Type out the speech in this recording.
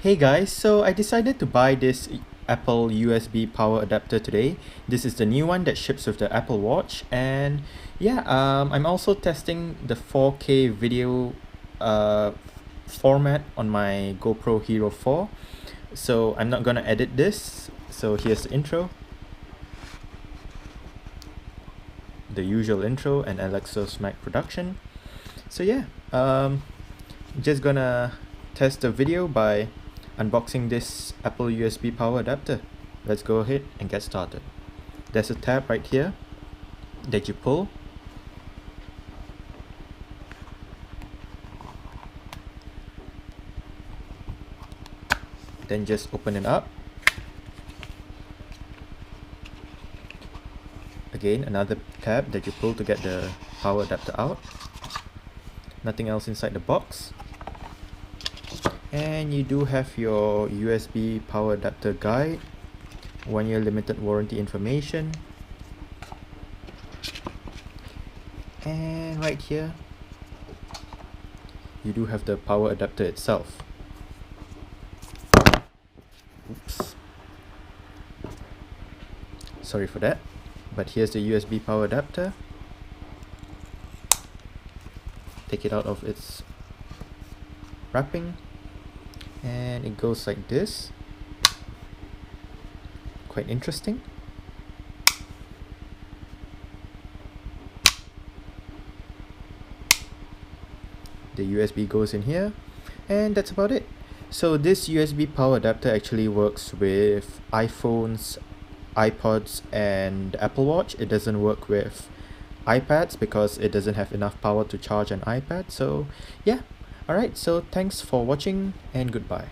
Hey guys, so I decided to buy this Apple USB power adapter today. This is the new one that ships with the Apple Watch, and yeah, I'm also testing the 4K video uh, format on my GoPro Hero 4. So I'm not gonna edit this. So here's the intro, the usual intro, and Alexos Mac production. So yeah, just gonna test the video by unboxing this Apple USB power adapter. Let's go ahead and get started. There's a tab right here that you pull. Then just open it up. Again, another tab that you pull to get the power adapter out. Nothing else inside the box. And you do have your USB power adapter guide, 1-year limited warranty information, and right here you do have the power adapter itself. Oops, sorry for that, but here's the USB power adapter. Take it out of its wrapping, and it goes like this. Quite interesting. The USB goes in here, and that's about it. So this USB power adapter actually works with iPhones, iPods, and Apple Watch. It doesn't work with iPads because it doesn't have enough power to charge an iPad. So yeah, alright, so thanks for watching and goodbye.